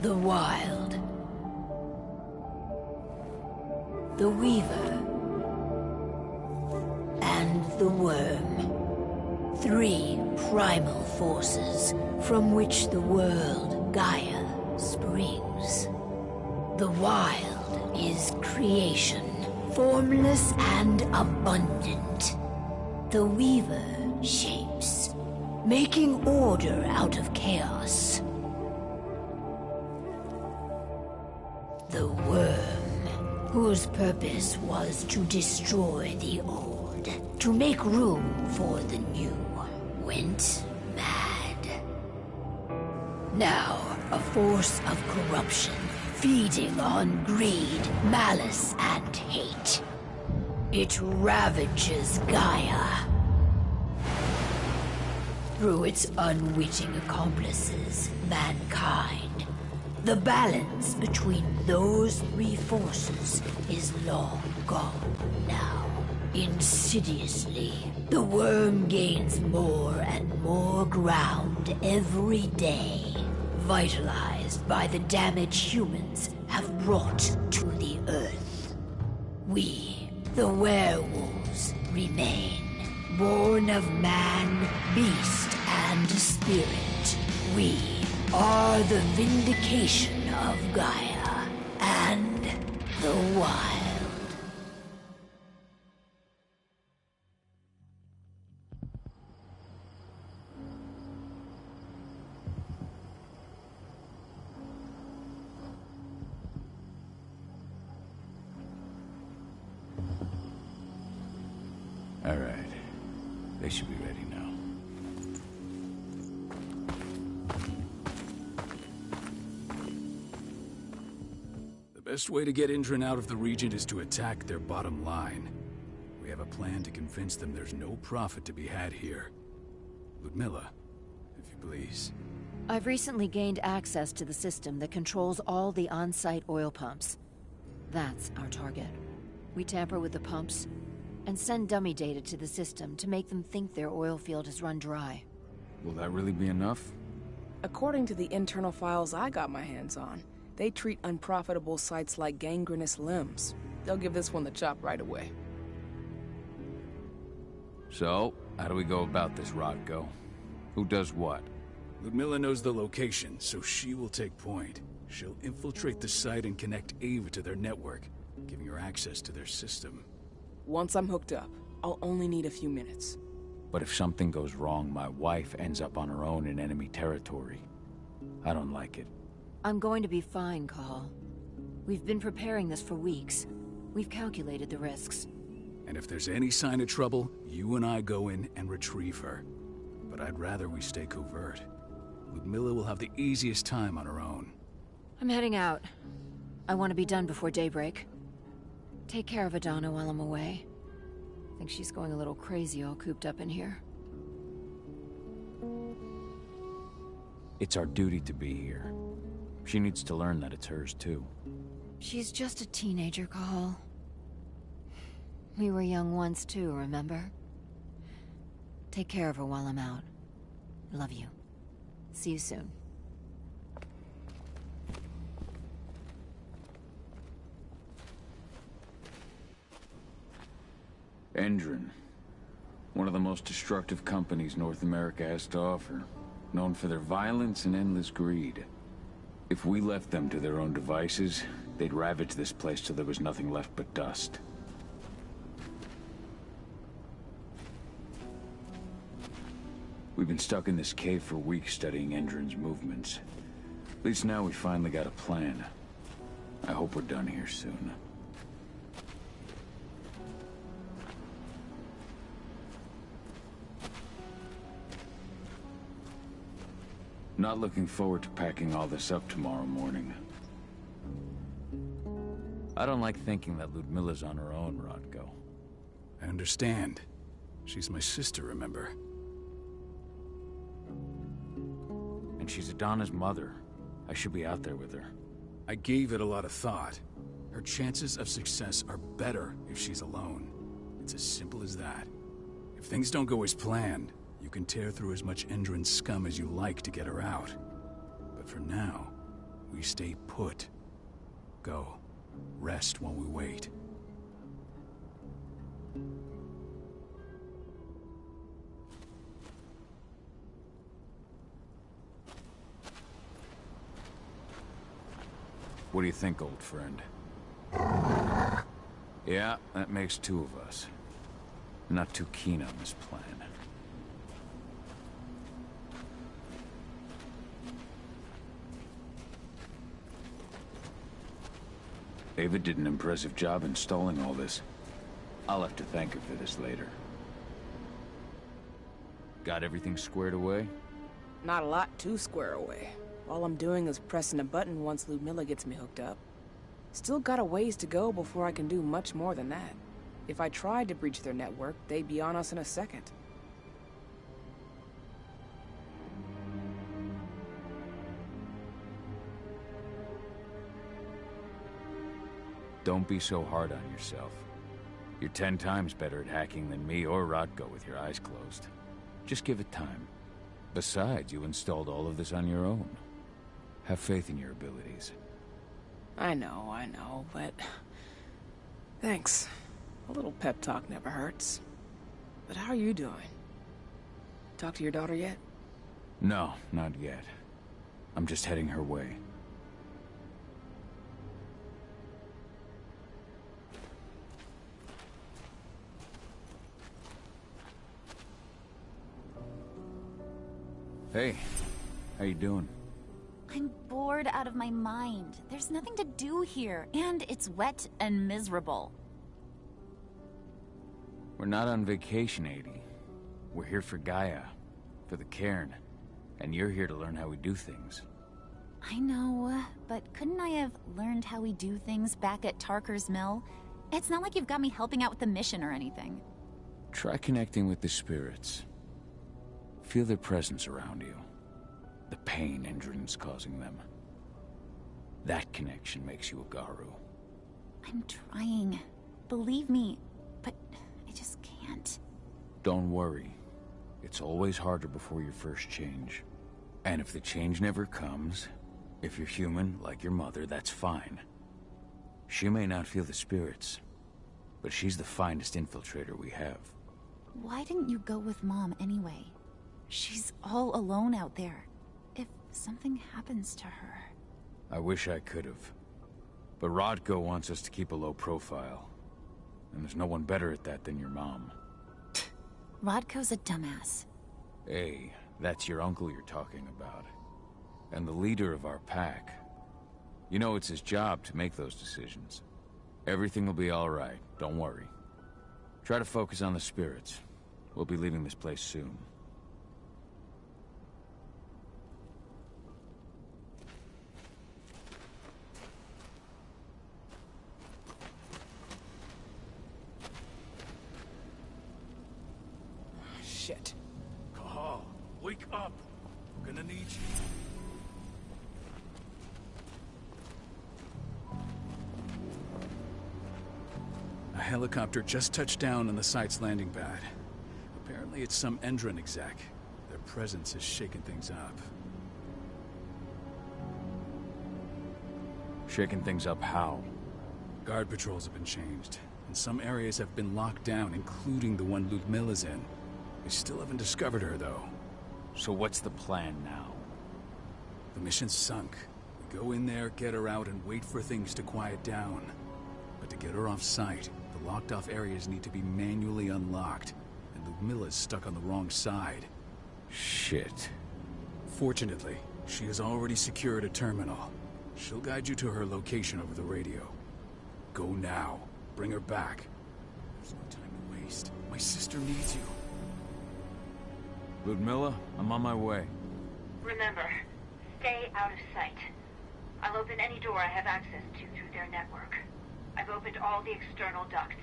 The Wild. The Weaver. And the Worm. 3 primal forces from which the world Gaia springs. The Wild is creation, formless and abundant. The Weaver shapes, making order out of chaos. The Worm, whose purpose was to destroy the old, to make room for the new, went mad. Now, a force of corruption, feeding on greed, malice, and hate. It ravages Gaia. Through its unwitting accomplices, mankind, the balance between those 3 forces is long gone now. Insidiously, the Worm gains more and more ground every day, vitalized by the damage humans have brought to the Earth. We, the werewolves, remain, born of man, beast, and spirit. We are the vindication of Gaia and the Wild. All right. They should be ready now. The best way to get Indran out of the region is to attack their bottom line. We have a plan to convince them there's no profit to be had here. Ludmilla, if you please. I've recently gained access to the system that controls all the on-site oil pumps. That's our target. We tamper with the pumps and send dummy data to the system to make them think their oil field has run dry. Will that really be enough? According to the internal files I got my hands on, they treat unprofitable sites like gangrenous limbs. They'll give this one the chop right away. So, how do we go about this, Rodko? Who does what? Ludmilla knows the location, so she will take point. She'll infiltrate the site and connect Ava to their network, giving her access to their system. Once I'm hooked up, I'll only need a few minutes. But if something goes wrong, my wife ends up on her own in enemy territory. I don't like it. I'm going to be fine, Call. We've been preparing this for weeks. We've calculated the risks. And if there's any sign of trouble, you and I go in and retrieve her. But I'd rather we stay covert. Ludmilla will have the easiest time on her own. I'm heading out. I want to be done before daybreak. Take care of Adana while I'm away. I think she's going a little crazy all cooped up in here. It's our duty to be here. She needs to learn that it's hers too. She's just a teenager, Call. We were young once too, remember? Take care of her while I'm out. Love you. See you soon. Indran. One of the most destructive companies North America has to offer. Known for their violence and endless greed. If we left them to their own devices, they'd ravage this place till there was nothing left but dust. We've been stuck in this cave for weeks studying Indran's movements. At least now we finally got a plan. I hope we're done here soon. Not looking forward to packing all this up tomorrow morning. I don't like thinking that Ludmilla's on her own, Rodko. I understand. She's my sister, remember? And she's Adana's mother. I should be out there with her. I gave it a lot of thought. Her chances of success are better if she's alone. It's as simple as that. If things don't go as planned, you can tear through as much Indran scum as you like to get her out. But for now, We stay put. Go. Rest while we wait. What do you think, old friend? Yeah, that makes two of us. Not too keen on this plan. Ava did an impressive job installing all this. I'll have to thank her for this later. Got everything squared away? Not a lot to square away. All I'm doing is pressing a button once Ludmilla gets me hooked up. Still got a ways to go before I can do much more than that. If I tried to breach their network, they'd be on us in a second. Don't be so hard on yourself. You're 10 times better at hacking than me or Rodko with your eyes closed. Just give it time. Besides, you installed all of this on your own. Have faith in your abilities. I know, but... Thanks. A little pep talk never hurts. But how are you doing? Talk to your daughter yet? No, not yet. I'm just heading her way. Hey, how you doing? I'm bored out of my mind. There's nothing to do here, and it's wet and miserable. We're not on vacation, Adie. We're here for Gaia, for the cairn, and you're here to learn how we do things. I know, but couldn't I have learned how we do things back at Tarker's Mill? It's not like you've got me helping out with the mission or anything. Try connecting with the spirits. Feel their presence around you. The pain Endron's causing them. That connection makes you a Garu. I'm trying. Believe me, but I just can't. Don't worry. It's always harder before your first change. And if the change never comes, if you're human, like your mother, that's fine. She may not feel the spirits, but she's the finest infiltrator we have. Why didn't you go with Mom anyway? She's all alone out there. If something happens to her... I wish I could have. But Rodko wants us to keep a low profile. And there's no one better at that than your mom. Rodko's a dumbass. Hey, that's your uncle you're talking about. And the leader of our pack. You know it's his job to make those decisions. Everything will be all right, don't worry. Try to focus on the spirits. We'll be leaving this place soon. Shit. Cahal, wake up! We're gonna need you. A helicopter just touched down on the site's landing pad. Apparently it's some Endron exec. Their presence is shaking things up. Shaking things up how? Guard patrols have been changed, and some areas have been locked down, including the one Ludmilla's in. We still haven't discovered her, though. So what's the plan now? The mission's sunk. We go in there, get her out, and wait for things to quiet down. But to get her off site, the locked-off areas need to be manually unlocked, and Ludmilla's stuck on the wrong side. Shit. Fortunately, she has already secured a terminal. She'll guide you to her location over the radio. Go now. Bring her back. There's no time to waste. My sister needs you. Ludmilla, I'm on my way. Remember, stay out of sight. I'll open any door I have access to through their network. I've opened all the external ducts.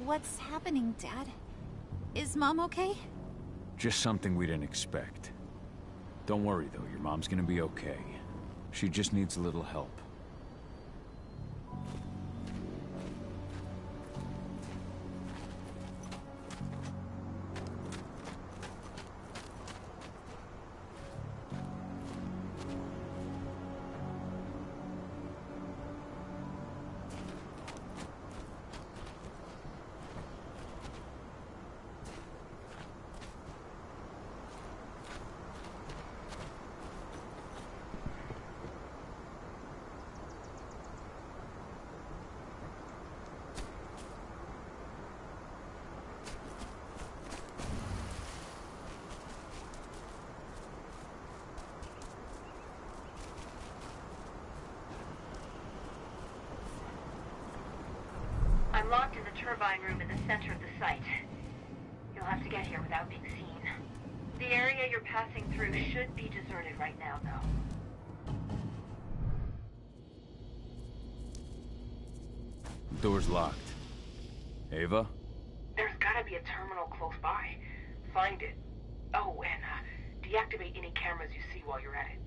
What's happening, Dad? Is Mom okay? Just something we didn't expect. Don't worry, though. Your mom's gonna be okay. She just needs a little help. I'm locked in the turbine room in the center of the site. You'll have to get here without being seen. The area you're passing through should be deserted right now, though. Door's locked. Ava? There's gotta be a terminal close by. Find it. Oh, and deactivate any cameras you see while you're at it.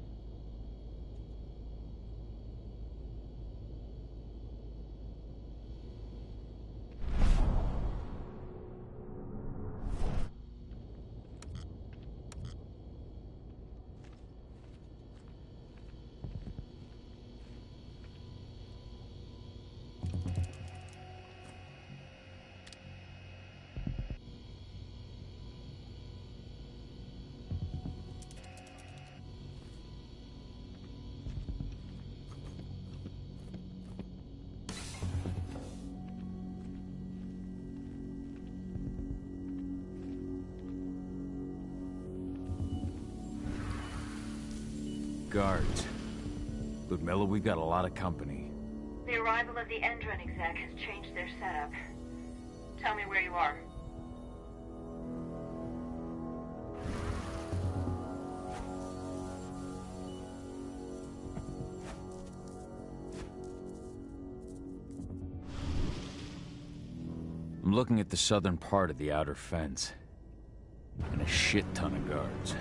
Guards. Ludmilla, we got a lot of company. The arrival of the Endron exec has changed their setup. Tell me where you are. I'm looking at the southern part of the outer fence. And a shit ton of guards.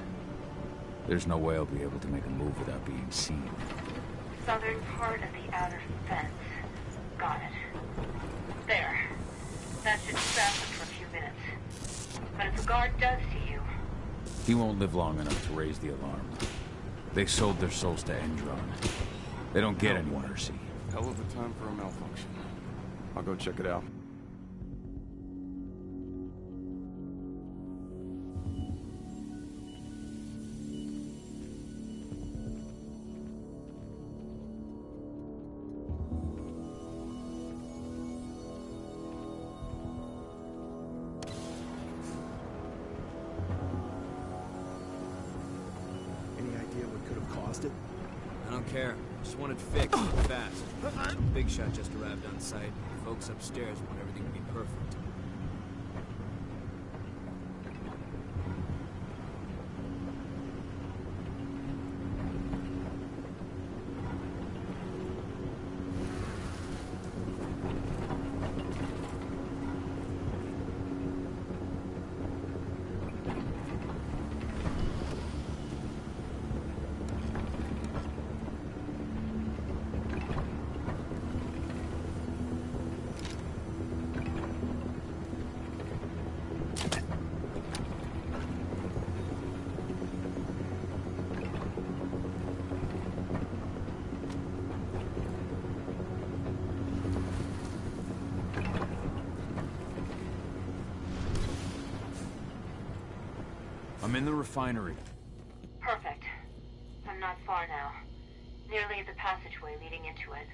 There's no way I'll be able to make a move without being seen. Southern part of the outer fence. Got it. There. That should distract them for a few minutes. But if a guard does see you... He won't live long enough to raise the alarm. They sold their souls to Endron. They don't get any mercy. Hell of a time for a malfunction. I'll go check it out. I don't care. Just want it fixed fast. Big Shot just arrived on site. Folks upstairs want everything to be perfect. I'm in the refinery. Perfect. I'm not far now. Nearly at the passageway leading into it.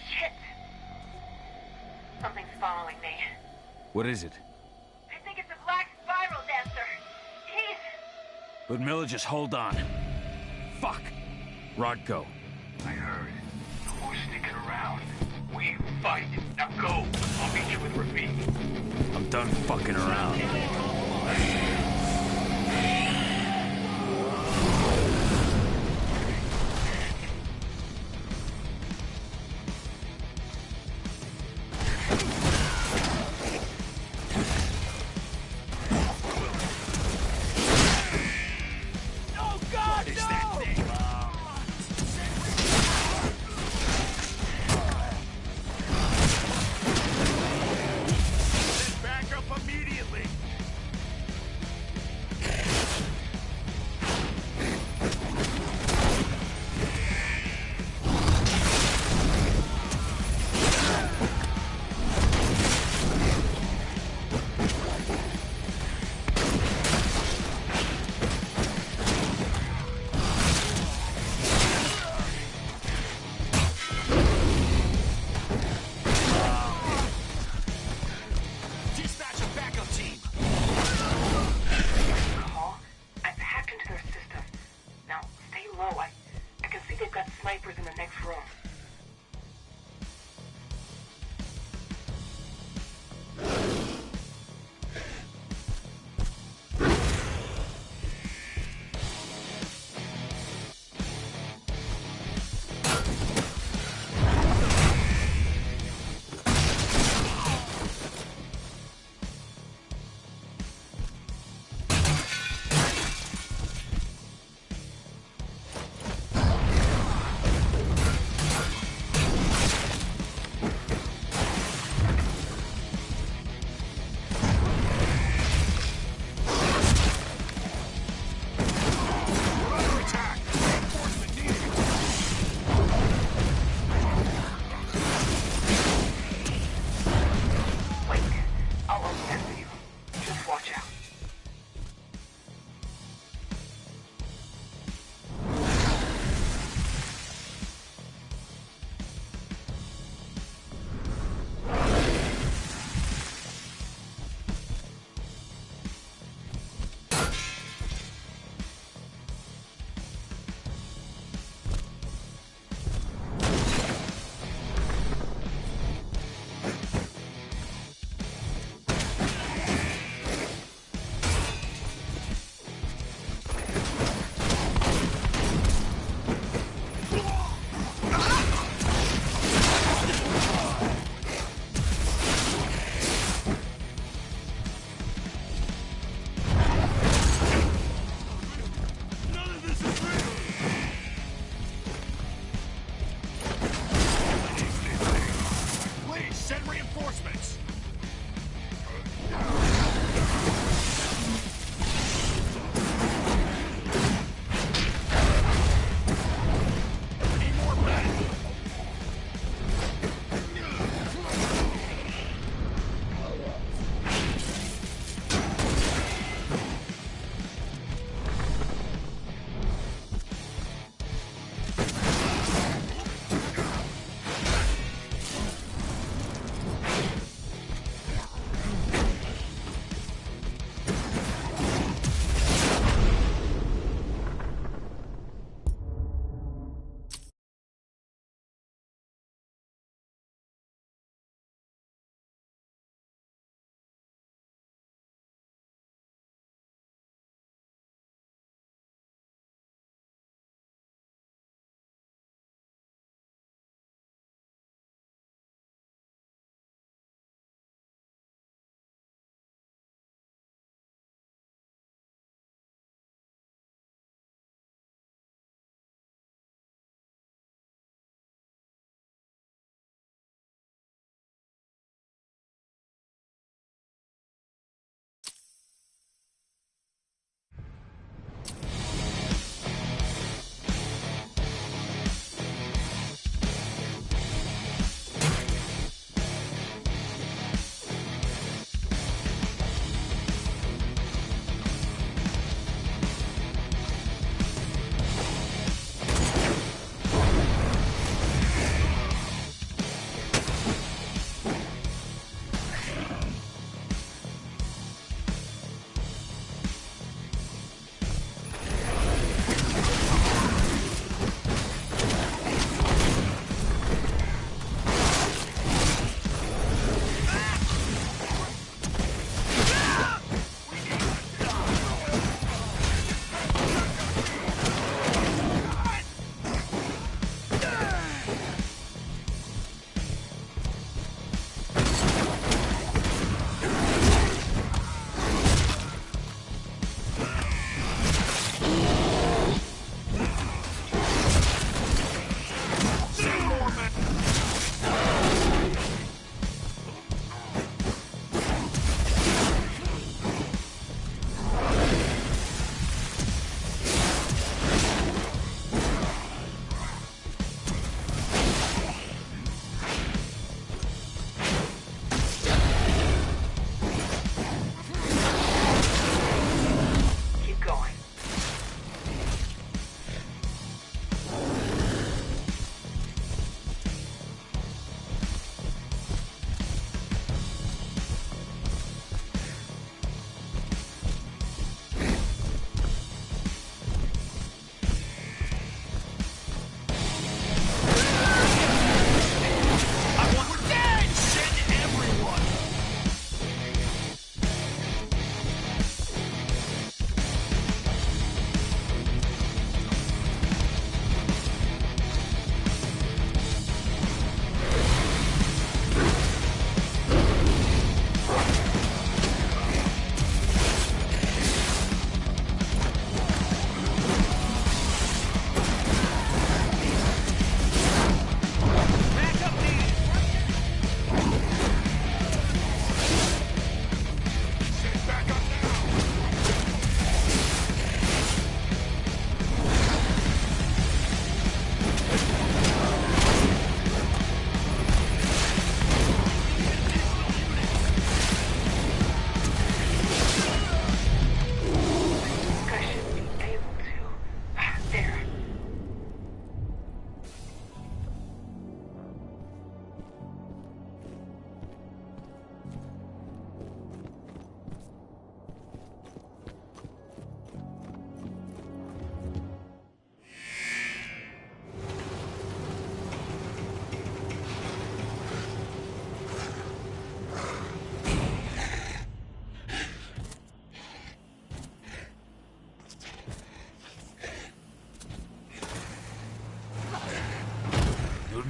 Shit! Something's following me. What is it? I think it's a black spiral dancer. He's... Ludmilla, just hold on. Fuck! Rod, go. I heard. Who's sticking around? We fight. Now go. I'll meet you with Rafik. I'm done fucking around. next room.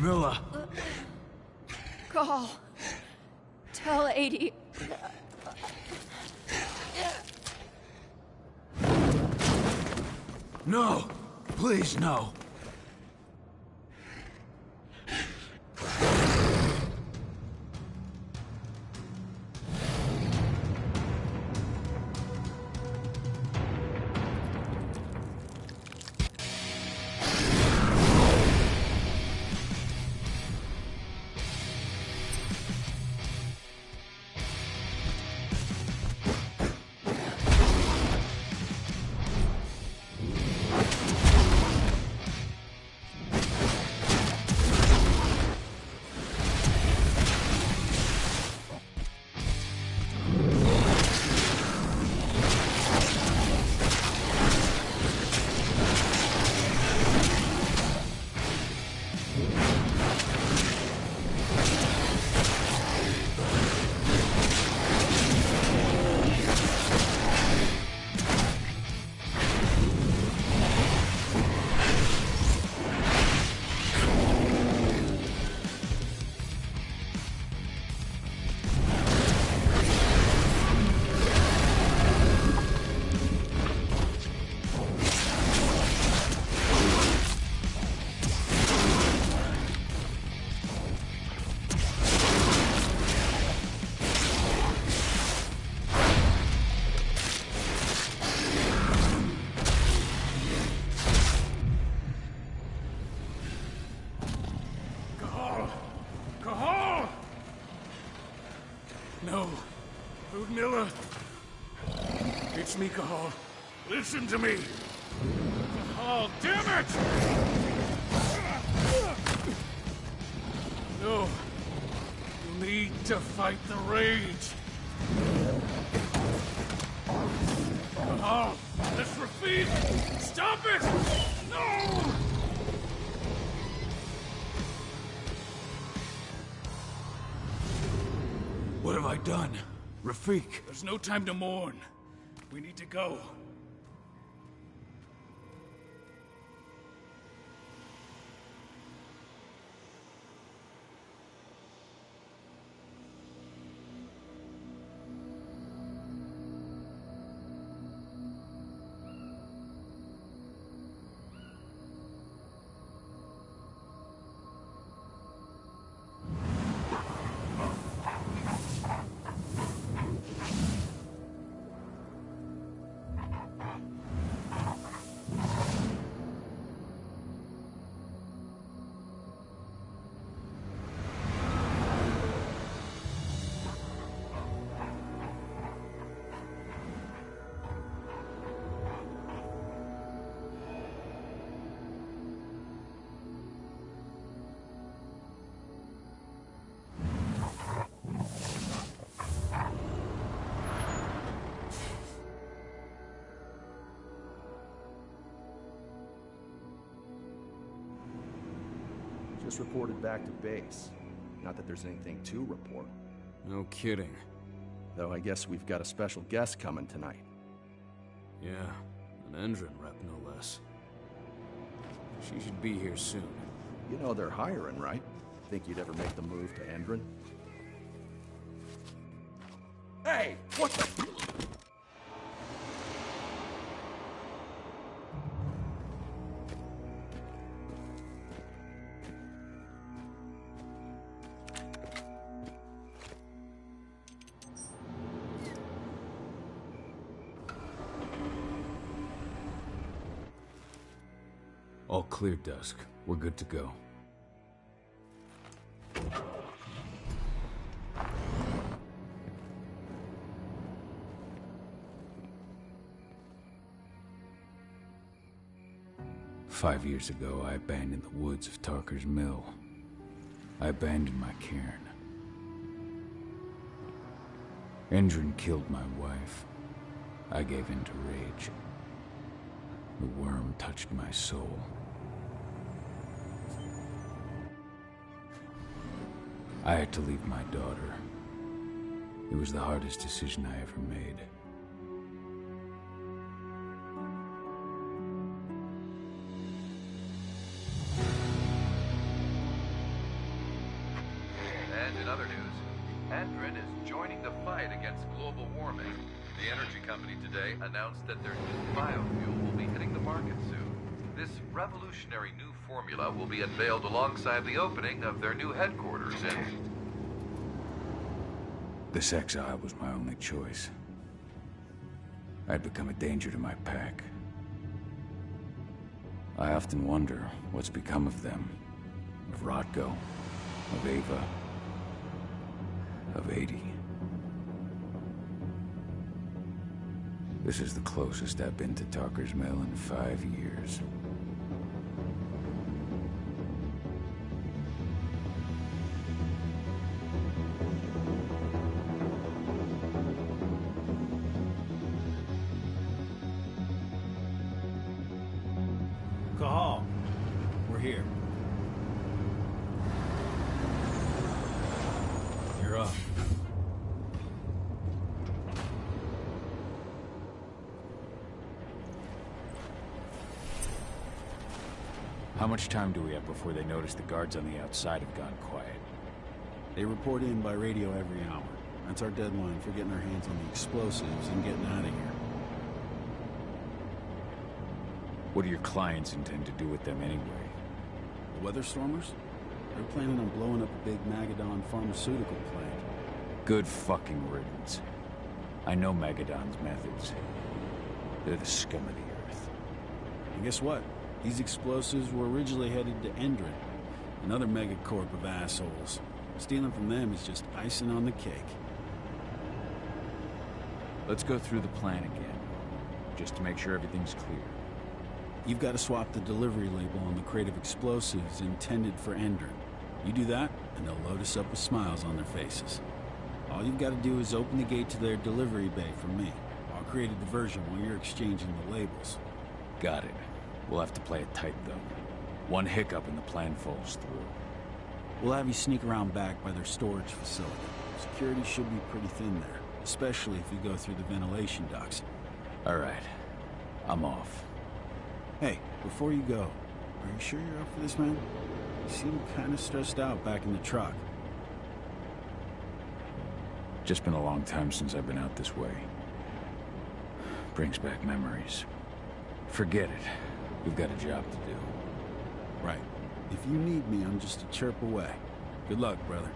Ludmilla! Call. Tell 80. No! Please, no! Ludmilla! It's me, Cahal. Listen to me! Cahal, damn it! No. You need to fight the rage. Cahal, let's repeat! Stop it! No! What have I done? Rafik! There's no time to mourn. We need to go. Just reported back to base. Not that there's anything to report. No kidding. Though I guess we've got a special guest coming tonight. Yeah, an Endron rep no less. She should be here soon. You know they're hiring, right? Think you'd ever make the move to Endron? Hey! What the... All clear, Dusk. We're good to go. "5 years ago, I abandoned the woods of Tarker's Mill. I abandoned my cairn. Endron killed my wife. I gave in to rage. The worm touched my soul. I had to leave my daughter. It was the hardest decision I ever made. leading the fight against global warming. The energy company today announced that their new biofuel will be hitting the market soon. This revolutionary new formula will be unveiled alongside the opening of their new headquarters in... This exile was my only choice. I'd become a danger to my pack. I often wonder what's become of them. Of Rotko, of Ava, of 80. This is the closest I've been to Talker's Mill in 5 years. Cahal, we're here. You're up. How much time do we have before they notice the guards on the outside have gone quiet? They report in by radio every hour. That's our deadline for getting our hands on the explosives and getting out of here. What do your clients intend to do with them anyway? The Weatherstormers? They're planning on blowing up a big Magadon pharmaceutical plant. Good fucking riddance. I know Magadon's methods. They're the scum of the earth. And guess what? These explosives were originally headed to Endron, another megacorp of assholes. Stealing from them is just icing on the cake. Let's go through the plan again, just to make sure everything's clear. You've got to swap the delivery label on the crate of explosives intended for Endron. You do that, and they'll load us up with smiles on their faces. All you've got to do is open the gate to their delivery bay for me. I'll create a diversion while you're exchanging the labels. Got it. We'll have to play it tight, though. One hiccup and the plan falls through. We'll have you sneak around back by their storage facility. Security should be pretty thin there, especially if you go through the ventilation ducts. All right. I'm off. Hey, before you go, are you sure you're up for this, man? You seem kind of stressed out back in the truck. Just been a long time since I've been out this way. Brings back memories. Forget it. We've got a job to do. Right. If you need me, I'm just a chirp away. Good luck, brother.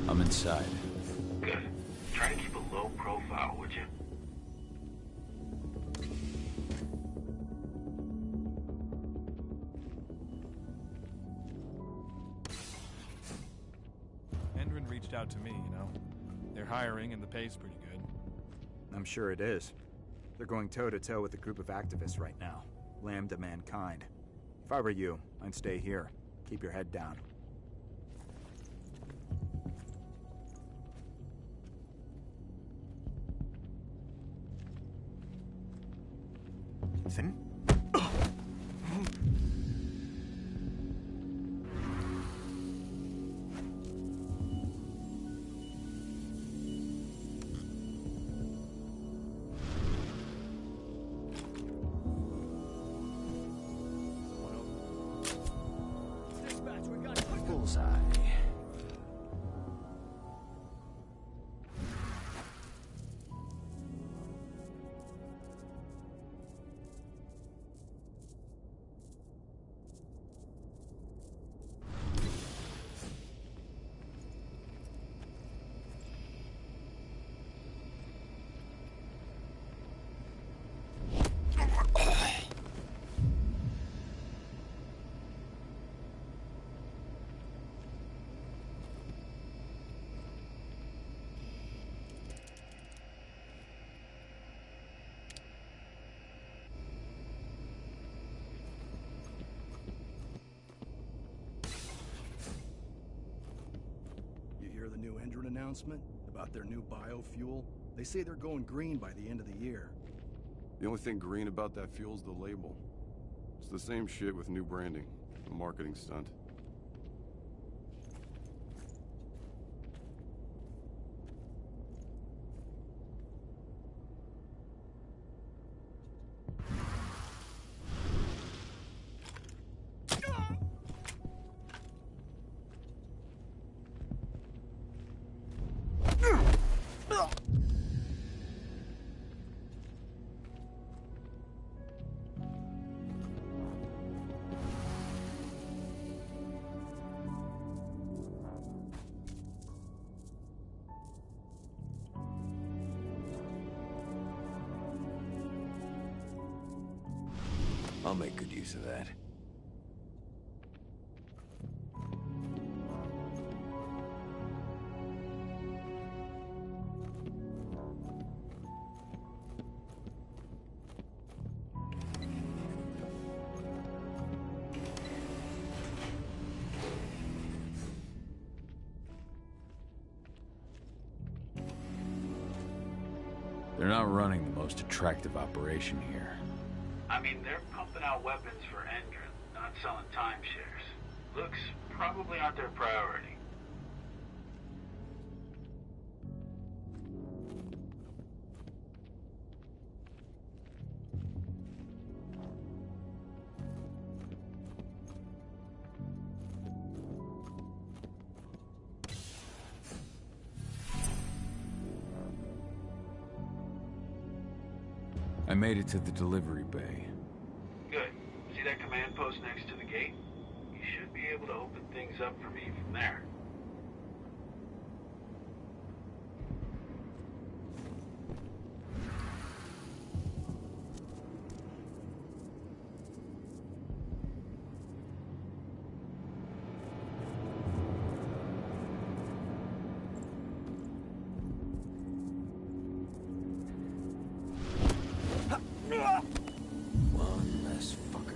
I'm inside. Good. Try to keep a low profile, would you? Endron reached out to me, you know. They're hiring and the pay's pretty good. I'm sure it is. They're going toe-to-toe with a group of activists right now. Lambda mankind. If I were you, I'd stay here. Keep your head down. Ethan? announcement about their new biofuel? They say they're going green by the end of the year. The only thing green about that fuel's the label. It's the same shit with new branding. A marketing stunt. I'll make good use of that. They're not running the most attractive operation here. I mean, they're pumping out weapons for Endron, not selling timeshares. Looks probably aren't their priority. I made it to the delivery bay. Good. See that command post next to the gate? You should be able to open things up for me from there. One less fucker.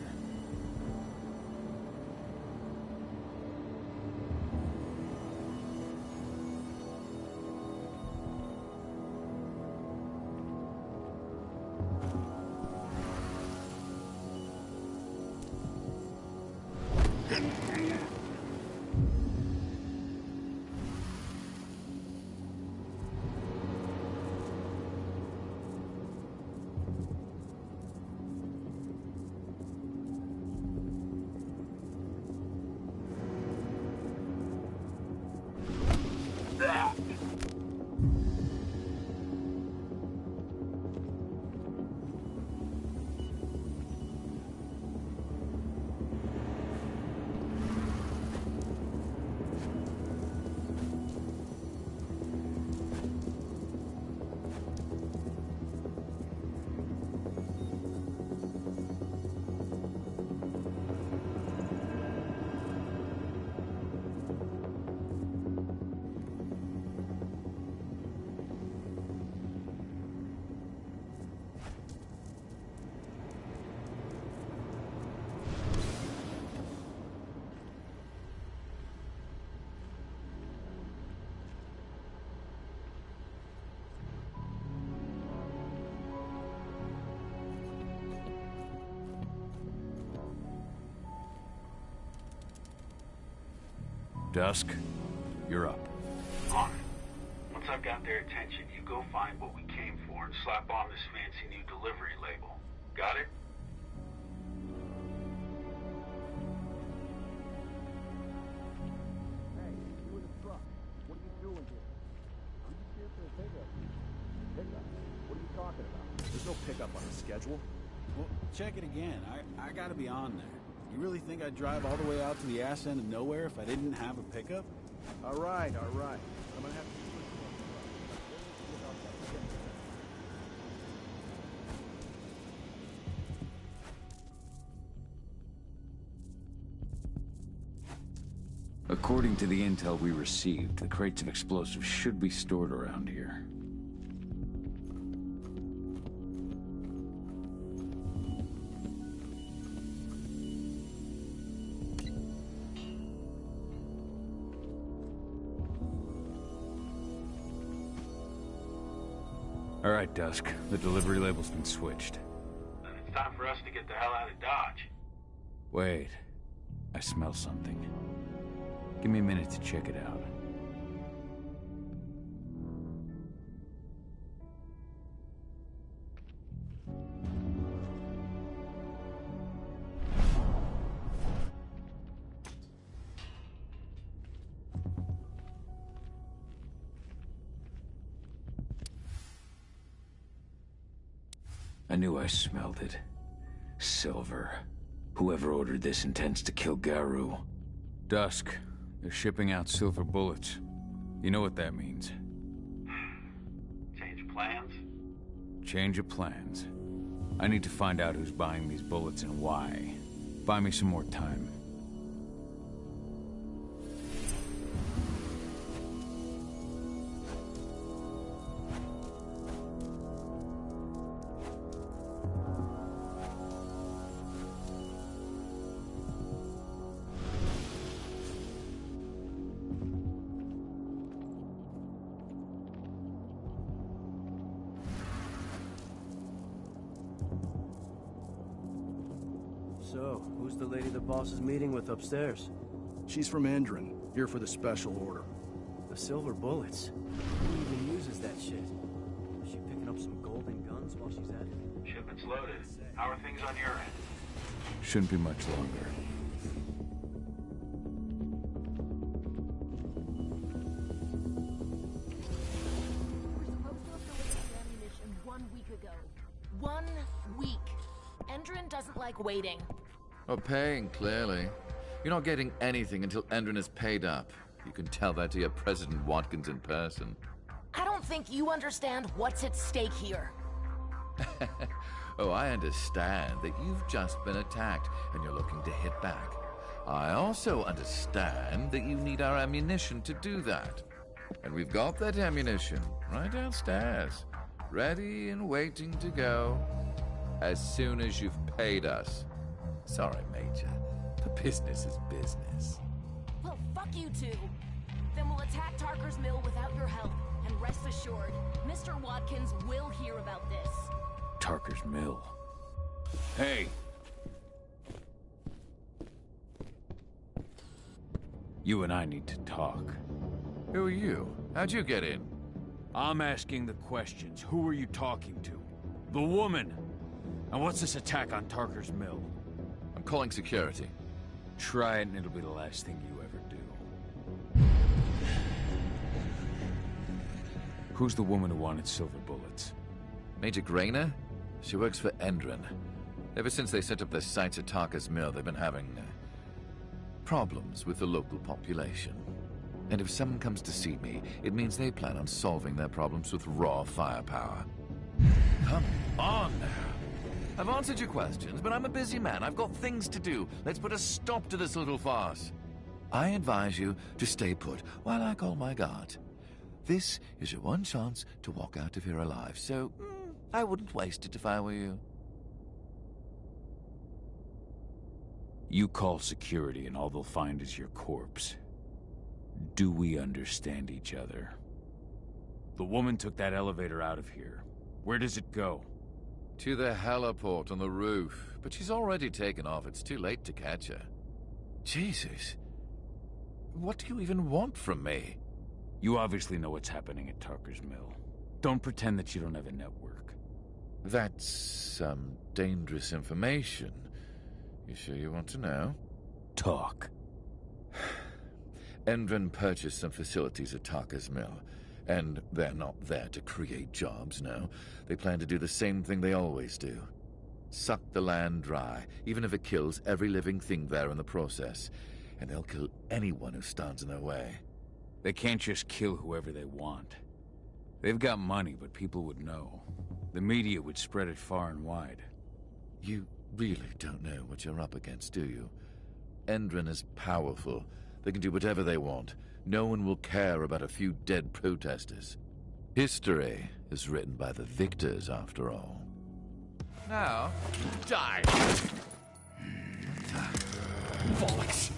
Dusk, you're up. On it. Once I've got their attention, you go find what we came for and slap on this fancy new delivery label. Got it? Hey, you in the truck. What are you doing here? I'm just here for a pickup. Pickup? What are you talking about? There's no pickup on the schedule. Well, check it again. I gotta be on there. You really think I'd drive all the way out to the ass end of nowhere if I didn't have a pickup? All right. I'm gonna have to... According to the intel we received, the crates of explosives should be stored around here. All right, Dusk. The delivery label's been switched. Then it's time for us to get the hell out of Dodge. Wait. I smell something. Give me a minute to check it out. I knew I smelled it. Silver. Whoever ordered this intends to kill Garou. Dusk. They're shipping out silver bullets. You know what that means. Change of plans? Change of plans. I need to find out who's buying these bullets and why. Buy me some more time. So, who's the lady the boss is meeting with upstairs? She's from Endron, here for the special order. The silver bullets? Who even uses that shit? Is she picking up some golden guns while she's at it? Shipment's loaded. How are things on your end? Shouldn't be much longer. We're supposed to have delivered ammunition 1 week ago. 1 week. Endron doesn't like waiting. Oh, paying, clearly. You're not getting anything until Endron is paid up. You can tell that to your President Watkins in person. I don't think you understand what's at stake here. Oh, I understand that you've just been attacked and you're looking to hit back. I also understand that you need our ammunition to do that. And we've got that ammunition right downstairs, ready and waiting to go as soon as you've paid us. Sorry, Major. The business is business. Well, fuck you two. Then we'll attack Tarker's Mill without your help. And rest assured, Mr. Watkins will hear about this. Tarker's Mill. Hey! You and I need to talk. Who are you? How'd you get in? I'm asking the questions. Who are you talking to? The woman! And what's this attack on Tarker's Mill? I'm calling security. Try it and it'll be the last thing you ever do. Who's the woman who wanted silver bullets? Major Grainer? She works for Endron. Ever since they set up their sites at Tarker's Mill, they've been having problems with the local population. And if someone comes to see me, it means they plan on solving their problems with raw firepower. Come on now. I've answered your questions, but I'm a busy man. I've got things to do. Let's put a stop to this little farce. I advise you to stay put while I call my guard. This is your one chance to walk out of here alive, so I wouldn't waste it if I were you. You call security and all they'll find is your corpse. Do we understand each other? The woman took that elevator out of here. Where does it go? To the heliport on the roof. But she's already taken off. It's too late to catch her. Jesus. What do you even want from me? You obviously know what's happening at Tarker's Mill. Don't pretend that you don't have a network. That's some dangerous information. You sure you want to know? Talk. Endron purchased some facilities at Tarker's Mill. And they're not there to create jobs, no. They plan to do the same thing they always do. Suck the land dry, even if it kills every living thing there in the process. And they'll kill anyone who stands in their way. They can't just kill whoever they want. They've got money, but people would know. The media would spread it far and wide. You really don't know what you're up against, do you? Endron is powerful. They can do whatever they want. No one will care about a few dead protesters. History is written by the victors, after all. Now, die! Bollocks!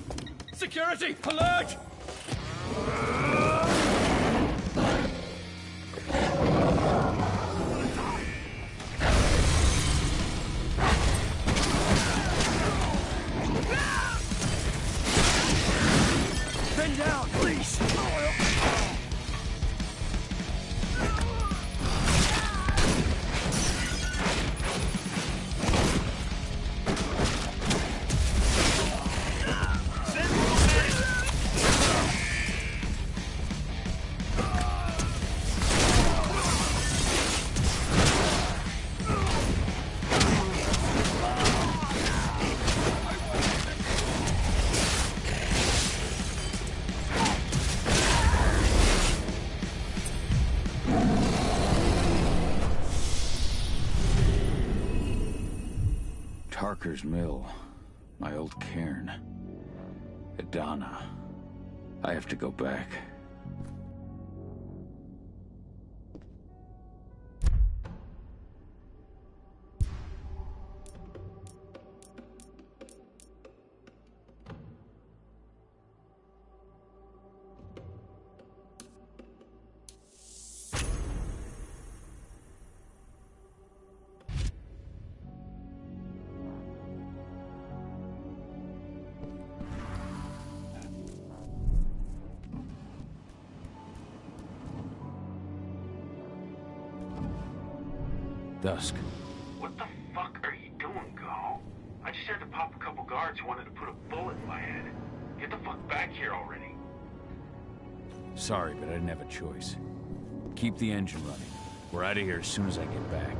Security! Alert! Tarker's Mill. My old cairn. Adana. I have to go back. Dusk. What the fuck are you doing, Go? I just had to pop a couple guards who wanted to put a bullet in my head. Get the fuck back here already. Sorry, but I didn't have a choice. Keep the engine running. We're out of here as soon as I get back.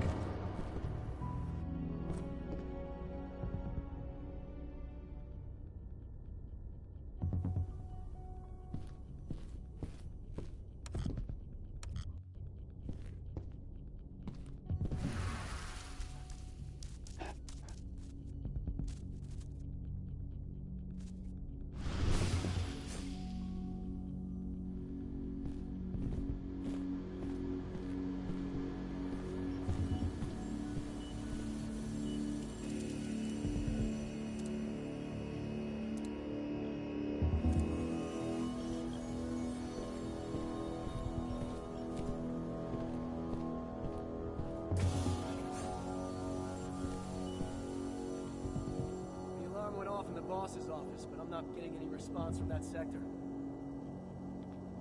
Boss's office, but I'm not getting any response from that sector.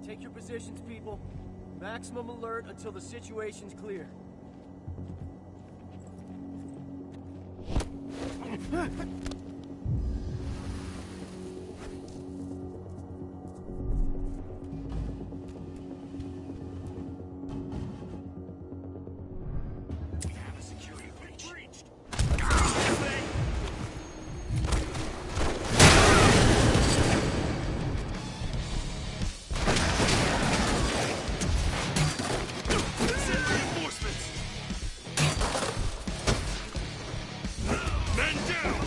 Take your positions, people. Maximum alert until the situation's clear. Men down!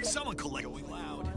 Someone collect going loud.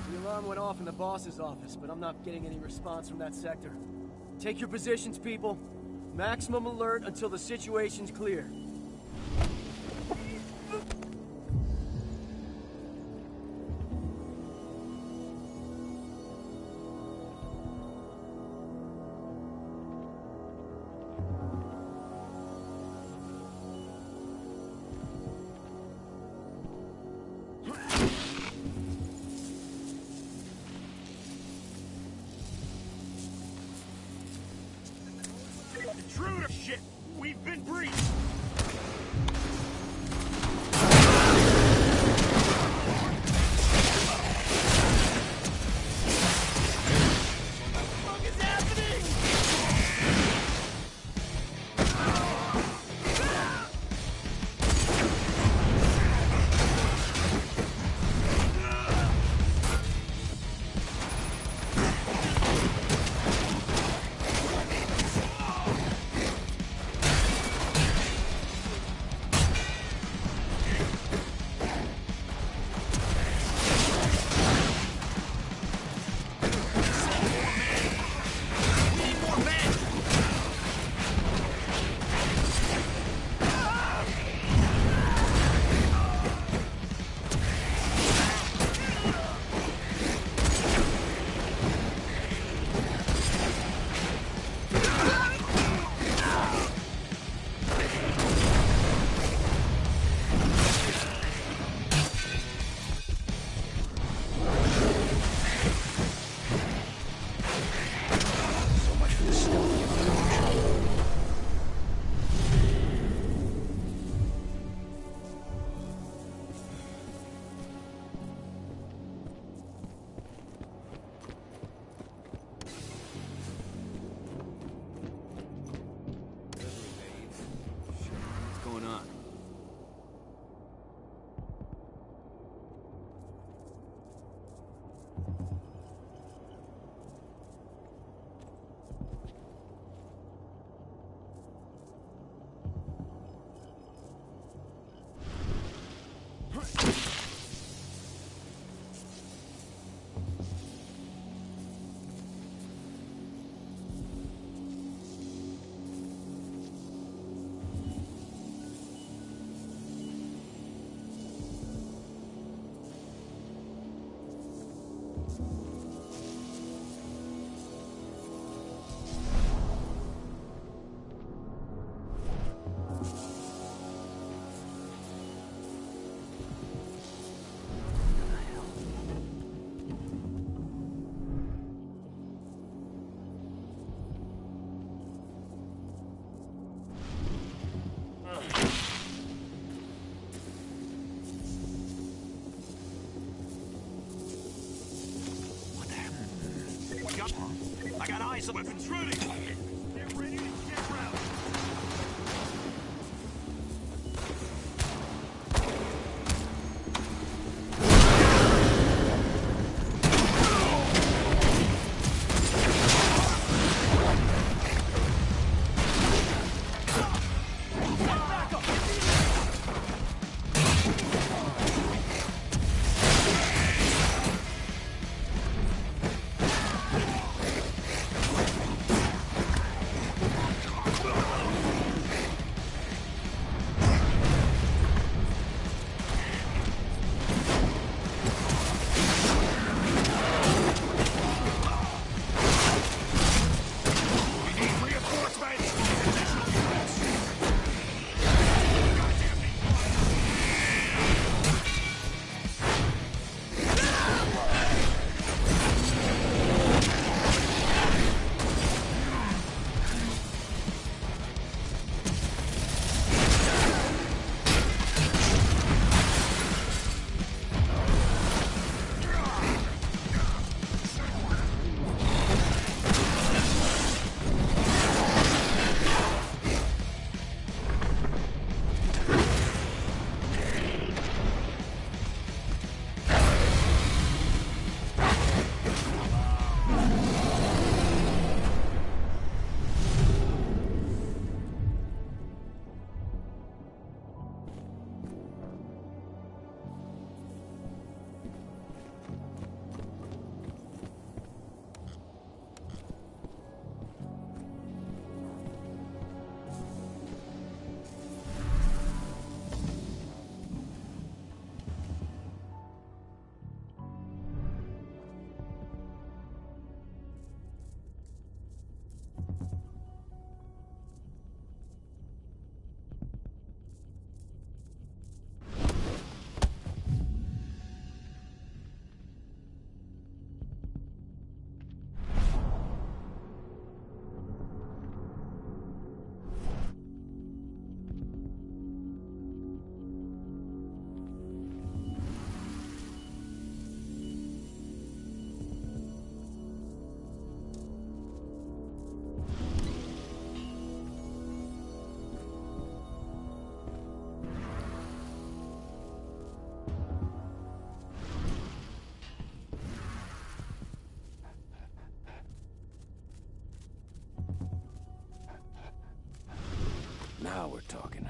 The alarm went off in the boss's office, but I'm not getting any response from that sector. Take your positions, people. Maximum alert until the situation's clear. Intruder! Shit! We've been breached! Eyes on weapons ready! Get ready to get round! Now we're talking.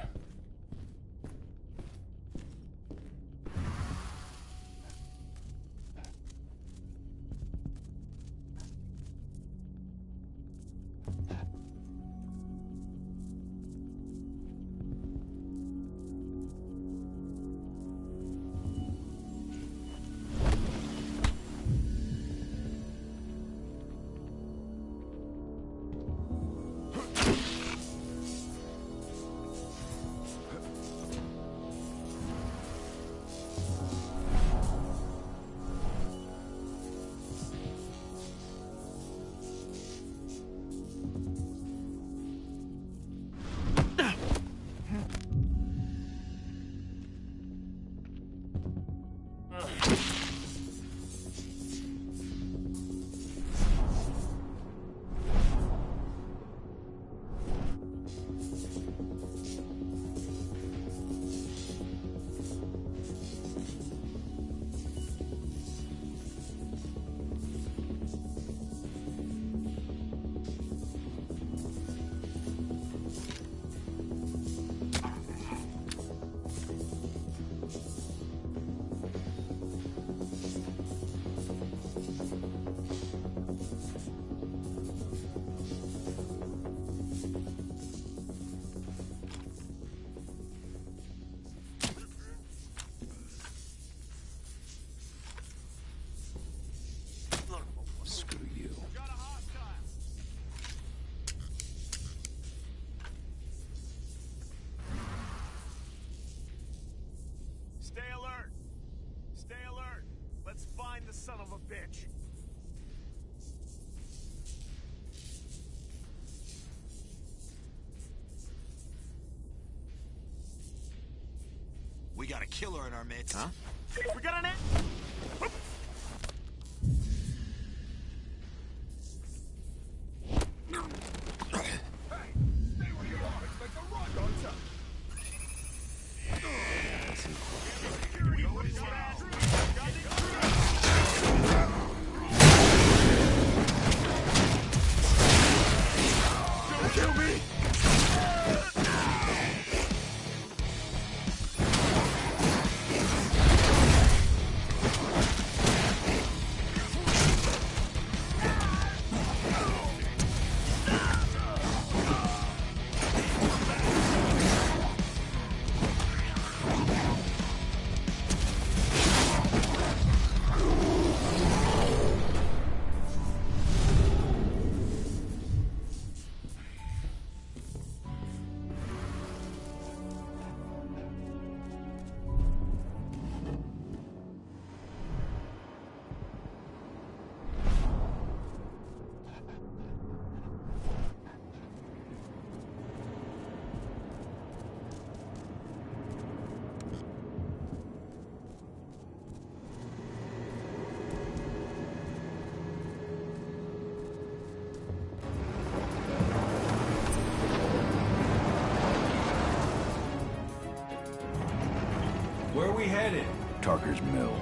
Screw you. Stay alert! Stay alert! Let's find the son of a bitch! We got a killer in our midst. Huh? We got an we headed? Tarker's Mill.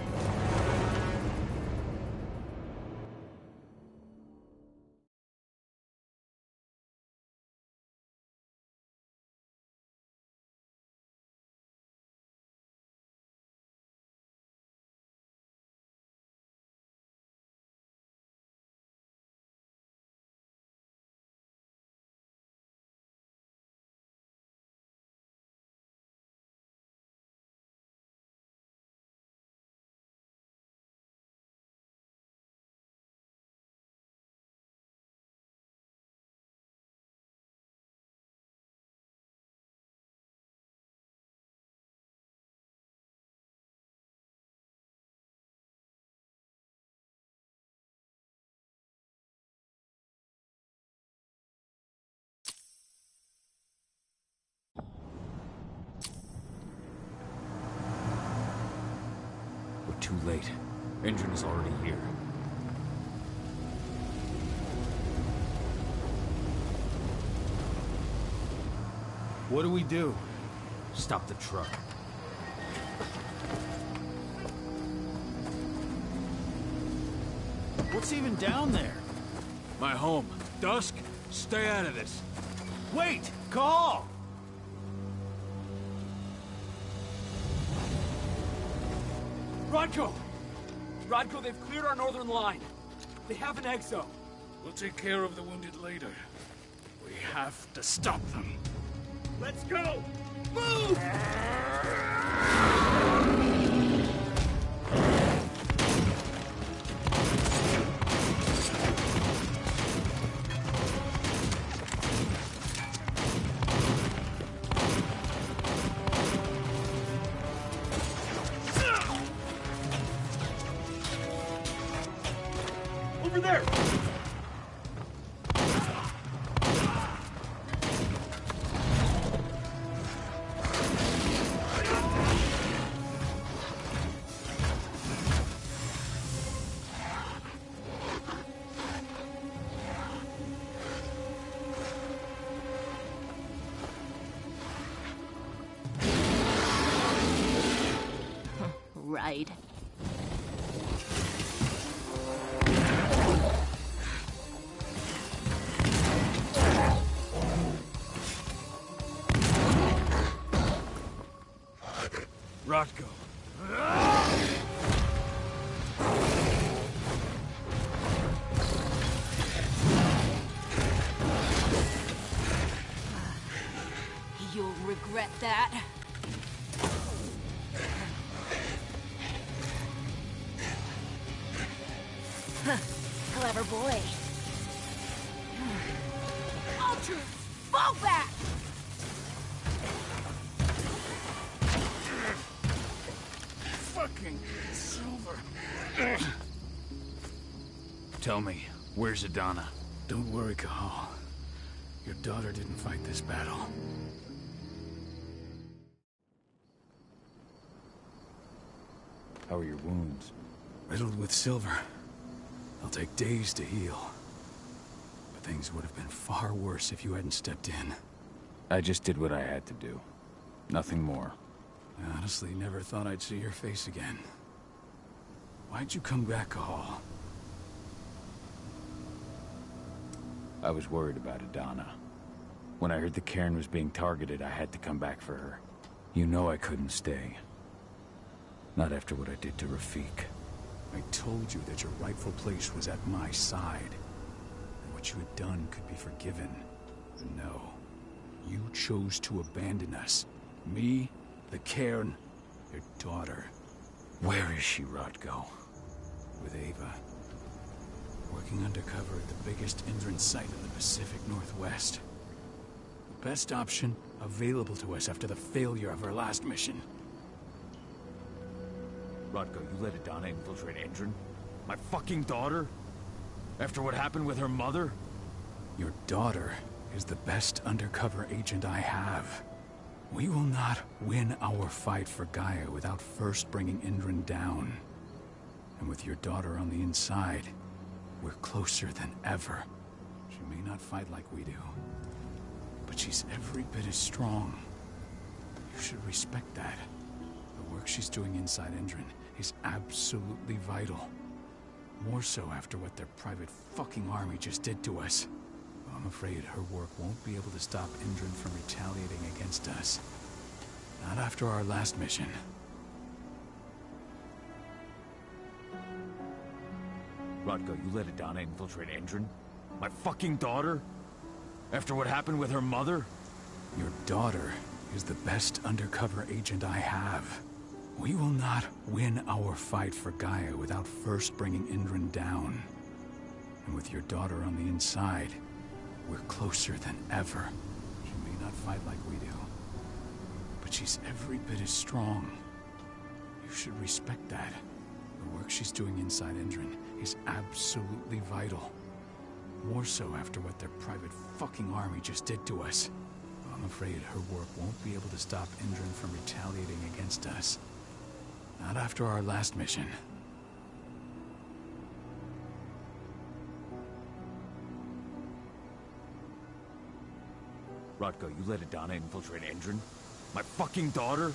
We're too late. Engine is already here. What do we do? Stop the truck. What's even down there? My home. Dusk, stay out of this. Wait! Call! Rodko! Rodko, they've cleared our northern line. They have an exo. We'll take care of the wounded later. We have to stop them. Let's go! Move! Over there! Right. Rodko. You'll regret that. Clever boy. Ultra, fall back! Fucking Silver. Tell me, where's Adana? Don't worry, Cahal. Your daughter didn't fight this battle. How are your wounds? Riddled with silver. They'll take days to heal. But things would have been far worse if you hadn't stepped in. I just did what I had to do. Nothing more. I honestly never thought I'd see your face again. Why'd you come back, Cahal? I was worried about Adana. When I heard the cairn was being targeted, I had to come back for her. You know I couldn't stay. Not after what I did to Rafik. I told you that your rightful place was at my side. And what you had done could be forgiven. But no. You chose to abandon us. Me, the cairn, your daughter. Where is she, Rodko? With Ava. Working undercover at the biggest Indran site in the Pacific Northwest. The best option available to us after the failure of our last mission. Rodko, you let Adana infiltrate Indran? My fucking daughter? After what happened with her mother? Your daughter is the best undercover agent I have. We will not win our fight for Gaia without first bringing Indran down. And with your daughter on the inside, we're closer than ever. She may not fight like we do, but she's every bit as strong. You should respect that. The work she's doing inside Endron is absolutely vital. More so after what their private fucking army just did to us. I'm afraid her work won't be able to stop Endron from retaliating against us. Not after our last mission. Rodko, you let Adana infiltrate Endron? My fucking daughter? After what happened with her mother? Your daughter is the best undercover agent I have. We will not win our fight for Gaia without first bringing Endron down. And with your daughter on the inside, we're closer than ever. She may not fight like we do, but she's every bit as strong. You should respect that. The work she's doing inside Endron is absolutely vital. More so after what their private fucking army just did to us. I'm afraid her work won't be able to stop Endron from retaliating against us. Not after our last mission. Rodko, you let Adana infiltrate Endron? My fucking daughter?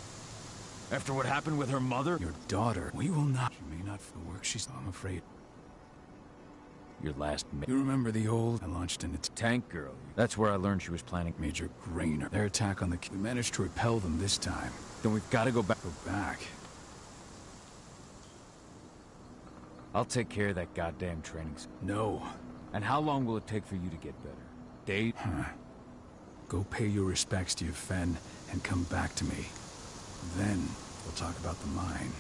After what happened with her mother? Your daughter, we will not. She may not work she's... I'm afraid. Your last... You remember the old... I launched an tank girl. That's where I learned she was planning... Major Grainer. Their attack on the... We managed to repel them this time. Then we've got to go back. Go back. I'll take care of that goddamn training. No. And how long will it take for you to get better? Days? Go pay your respects to your Fen and come back to me. Then we'll talk about the mine.